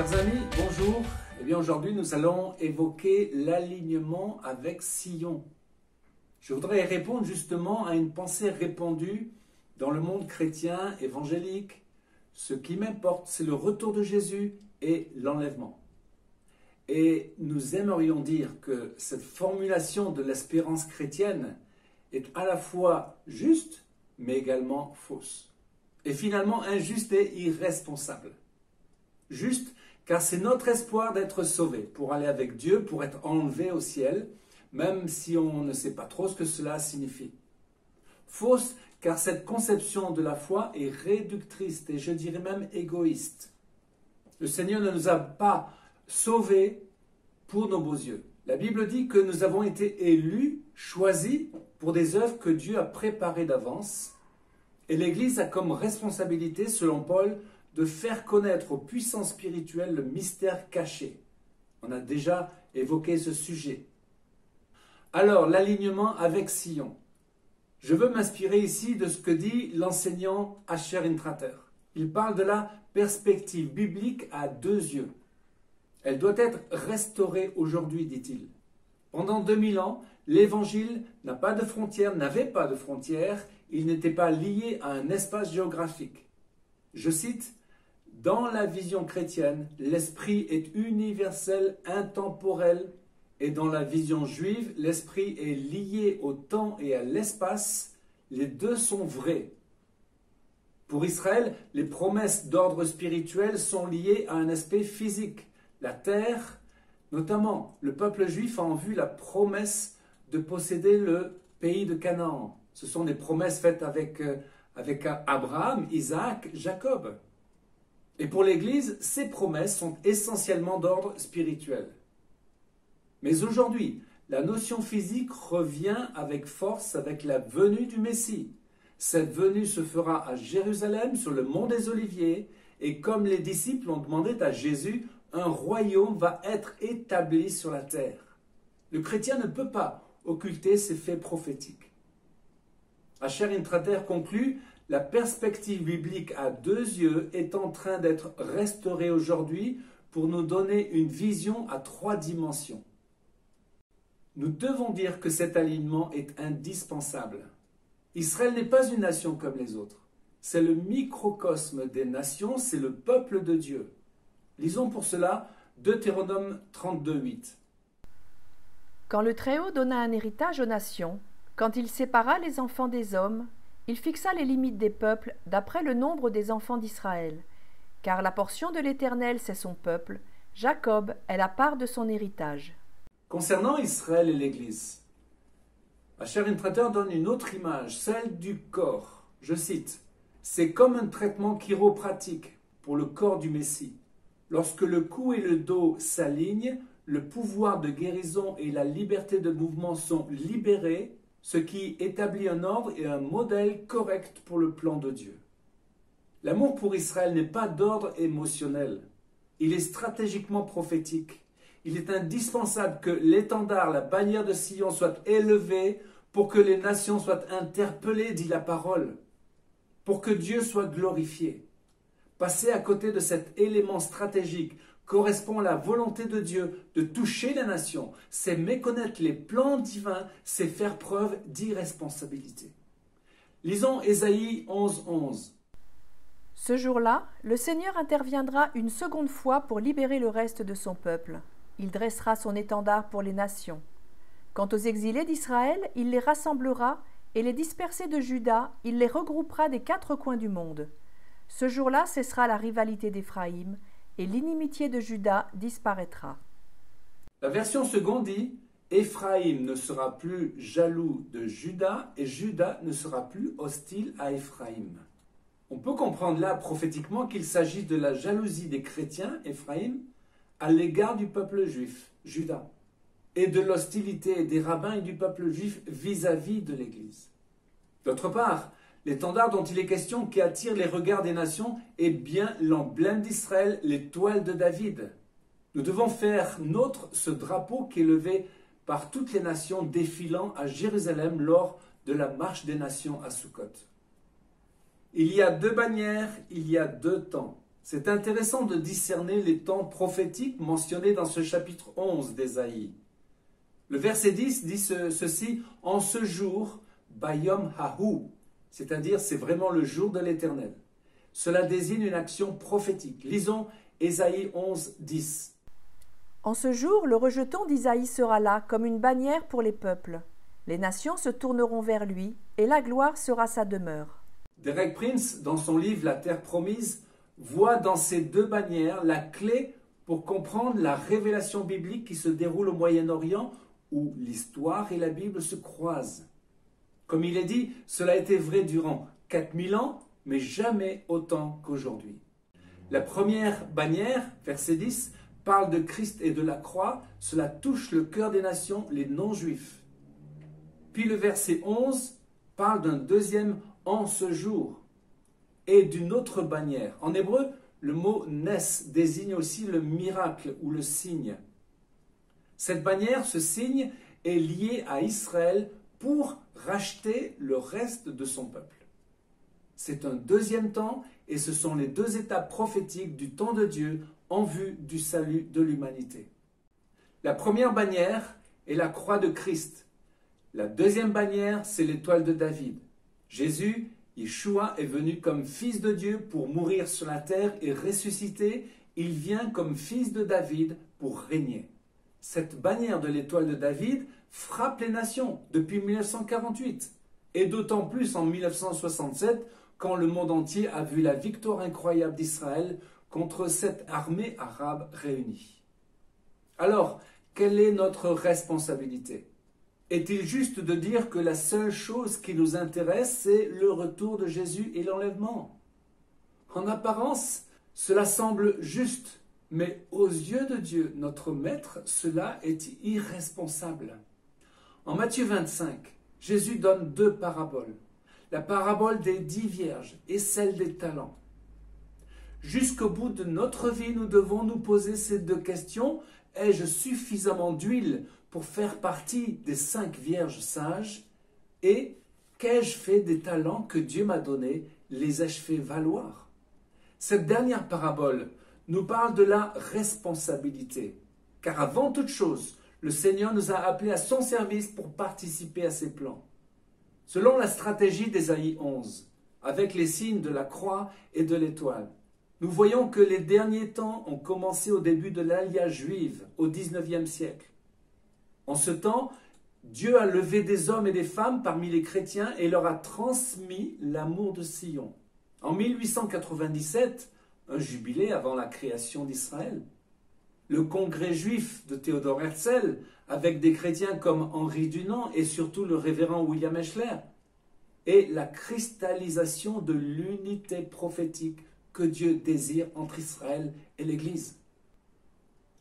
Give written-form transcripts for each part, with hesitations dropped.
Chers amis, bonjour. Eh bien aujourd'hui nous allons évoquer l'alignement avec Sion. Je voudrais répondre justement à une pensée répandue dans le monde chrétien évangélique. Ce qui m'importe, c'est le retour de Jésus et l'enlèvement. Et nous aimerions dire que cette formulation de l'espérance chrétienne est à la fois juste, mais également fausse. Et finalement injuste et irresponsable. Juste, car c'est notre espoir d'être sauvé, pour aller avec Dieu, pour être enlevé au ciel, même si on ne sait pas trop ce que cela signifie. Fausse, car cette conception de la foi est réductrice et je dirais même égoïste. Le Seigneur ne nous a pas sauvés pour nos beaux yeux. La Bible dit que nous avons été élus, choisis pour des œuvres que Dieu a préparées d'avance. Et l'Église a comme responsabilité, selon Paul, de faire connaître aux puissances spirituelles le mystère caché. On a déjà évoqué ce sujet. Alors, l'alignement avec Sion. Je veux m'inspirer ici de ce que dit l'enseignant Asher Intrater. Il parle de la perspective biblique à deux yeux. Elle doit être restaurée aujourd'hui, dit-il. Pendant 2000 ans, l'Évangile n'a pas de frontières, n'avait pas de frontières, il n'était pas lié à un espace géographique. Je cite, « Dans la vision chrétienne, l'esprit est universel, intemporel, et dans la vision juive, l'esprit est lié au temps et à l'espace. Les deux sont vrais. Pour Israël, les promesses d'ordre spirituel sont liées à un aspect physique. La terre, notamment le peuple juif a en vue la promesse de posséder le pays de Canaan. Ce sont des promesses faites avec Abraham, Isaac, Jacob. Et pour l'Église, ces promesses sont essentiellement d'ordre spirituel. Mais aujourd'hui, la notion physique revient avec force avec la venue du Messie. Cette venue se fera à Jérusalem, sur le mont des Oliviers, et comme les disciples ont demandé à Jésus, un royaume va être établi sur la terre. Le chrétien ne peut pas occulter ces faits prophétiques. Asher Intrater conclut, la perspective biblique à deux yeux est en train d'être restaurée aujourd'hui pour nous donner une vision à trois dimensions. Nous devons dire que cet alignement est indispensable. Israël n'est pas une nation comme les autres. C'est le microcosme des nations, c'est le peuple de Dieu. Lisons pour cela Deutéronome 32:8. Quand le Très-Haut donna un héritage aux nations, quand il sépara les enfants des hommes, il fixa les limites des peuples d'après le nombre des enfants d'Israël. Car la portion de l'Éternel, c'est son peuple, Jacob est la part de son héritage. Concernant Israël et l'Église, Asher Intrater donne une autre image, celle du corps. Je cite, « C'est comme un traitement chiropratique pour le corps du Messie. Lorsque le cou et le dos s'alignent, le pouvoir de guérison et la liberté de mouvement sont libérés, ce qui établit un ordre et un modèle correct pour le plan de Dieu. L'amour pour Israël n'est pas d'ordre émotionnel, il est stratégiquement prophétique. Il est indispensable que l'étendard, la bannière de Sion soit élevée pour que les nations soient interpellées, dit la parole, pour que Dieu soit glorifié. Passer à côté de cet élément stratégique correspond à la volonté de Dieu de toucher les nations. C'est méconnaître les plans divins, c'est faire preuve d'irresponsabilité. Lisons Ésaïe 11:11. Ce jour-là, le Seigneur interviendra une seconde fois pour libérer le reste de son peuple. Il dressera son étendard pour les nations. Quant aux exilés d'Israël, il les rassemblera, et les dispersés de Juda, il les regroupera des quatre coins du monde. Ce jour-là cessera la rivalité d'Éphraïm, et l'inimitié de Juda disparaîtra. La version seconde dit « Éphraïm ne sera plus jaloux de Juda, et Juda ne sera plus hostile à Éphraïm. » On peut comprendre là prophétiquement qu'il s'agit de la jalousie des chrétiens, Éphraïm, à l'égard du peuple juif, Juda, et de l'hostilité des rabbins et du peuple juif vis-à-vis de l'Église. D'autre part, l'étendard dont il est question qui attire les regards des nations est bien l'emblème d'Israël, l'étoile de David. Nous devons faire nôtre ce drapeau qui est levé par toutes les nations défilant à Jérusalem lors de la marche des nations à Sukkot. Il y a deux bannières, il y a deux temps. C'est intéressant de discerner les temps prophétiques mentionnés dans ce chapitre 11 d'Ésaïe. Le verset 10 dit ceci, « En ce jour, Bayom Hahu », c'est-à-dire c'est vraiment le jour de l'Éternel. Cela désigne une action prophétique. Lisons Ésaïe 11, 10. En ce jour, le rejeton d'Isaïe sera là comme une bannière pour les peuples. Les nations se tourneront vers lui, et la gloire sera sa demeure. Derek Prince, dans son livre La Terre promise, voit dans ces deux bannières la clé pour comprendre la révélation biblique qui se déroule au Moyen-Orient, où l'histoire et la Bible se croisent. Comme il est dit, cela a été vrai durant 4000 ans, mais jamais autant qu'aujourd'hui. La première bannière, verset 10, parle de Christ et de la croix. Cela touche le cœur des nations, les non-juifs. Puis le verset 11 parle d'un deuxième « en ce jour » et d'une autre bannière. En hébreu, le mot « nes » désigne aussi le miracle ou le signe. Cette bannière, ce signe, est lié à Israël pour racheter le reste de son peuple. C'est un deuxième temps et ce sont les deux étapes prophétiques du temps de Dieu en vue du salut de l'humanité. La première bannière est la croix de Christ. La deuxième bannière, c'est l'étoile de David. Jésus, Yeshua, est venu comme fils de Dieu pour mourir sur la terre et ressusciter. Il vient comme fils de David pour régner. Cette bannière de l'étoile de David frappe les nations depuis 1948 et d'autant plus en 1967 quand le monde entier a vu la victoire incroyable d'Israël contre cette armée arabe réunie. Alors, quelle est notre responsabilité? Est-il juste de dire que la seule chose qui nous intéresse, c'est le retour de Jésus et l'enlèvement? En apparence, cela semble juste, mais aux yeux de Dieu, notre Maître, cela est irresponsable. En Matthieu 25, Jésus donne deux paraboles. La parabole des 10 vierges et celle des talents. Jusqu'au bout de notre vie, nous devons nous poser ces deux questions. Ai-je suffisamment d'huile pour faire partie des 5 vierges sages? Et qu'ai-je fait des talents que Dieu m'a donnés? Les ai-je fait valoir? Cette dernière parabole nous parle de la responsabilité. Car avant toute chose, le Seigneur nous a appelés à son service pour participer à ses plans. Selon la stratégie d'Ésaïe 11, avec les signes de la croix et de l'étoile, nous voyons que les derniers temps ont commencé au début de l'alliance juive, au XIXe siècle. En ce temps, Dieu a levé des hommes et des femmes parmi les chrétiens et leur a transmis l'amour de Sion. En 1897, un jubilé avant la création d'Israël, le congrès juif de Théodore Herzl, avec des chrétiens comme Henri Dunant et surtout le révérend William Eschler, et la cristallisation de l'unité prophétique que Dieu désire entre Israël et l'Église.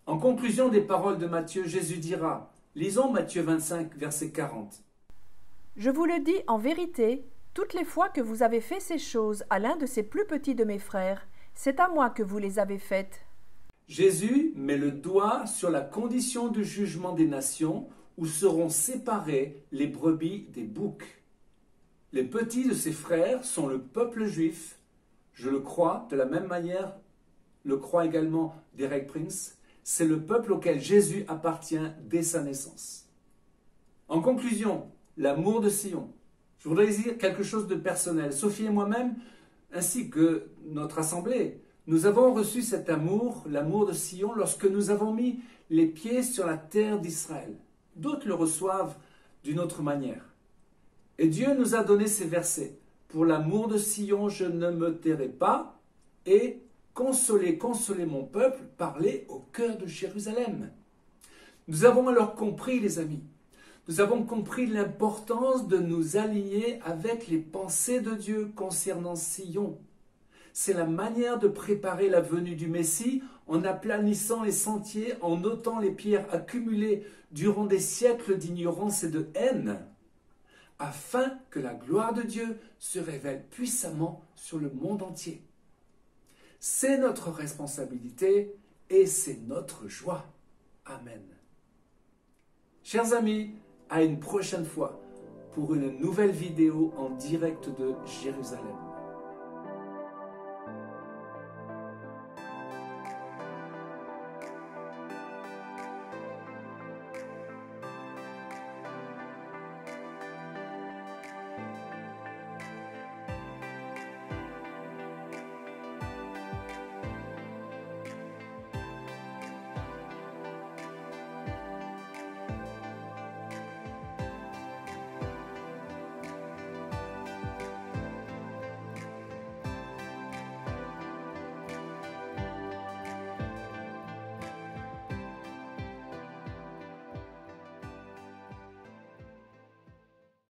En conclusion des paroles de Matthieu, Jésus dira, lisons Matthieu 25, verset 40. « Je vous le dis en vérité, toutes les fois que vous avez fait ces choses à l'un de ces plus petits de mes frères, c'est à moi que vous les avez faites. » Jésus met le doigt sur la condition du jugement des nations où seront séparés les brebis des boucs. Les petits de ses frères sont le peuple juif. Je le crois, de la même manière, le croit également Derek Prince. C'est le peuple auquel Jésus appartient dès sa naissance. En conclusion, l'amour de Sion. Je voudrais dire quelque chose de personnel. Sophie et moi-même, ainsi que notre assemblée, nous avons reçu cet amour, l'amour de Sion, lorsque nous avons mis les pieds sur la terre d'Israël. D'autres le reçoivent d'une autre manière. Et Dieu nous a donné ces versets. Pour l'amour de Sion, je ne me tairai pas. Et consolez, consolez mon peuple, parlez au cœur de Jérusalem. Nous avons alors compris, les amis, nous avons compris l'importance de nous aligner avec les pensées de Dieu concernant Sion. C'est la manière de préparer la venue du Messie en aplanissant les sentiers, en ôtant les pierres accumulées durant des siècles d'ignorance et de haine, afin que la gloire de Dieu se révèle puissamment sur le monde entier. C'est notre responsabilité et c'est notre joie. Amen. Chers amis, à une prochaine fois pour une nouvelle vidéo en direct de Jérusalem.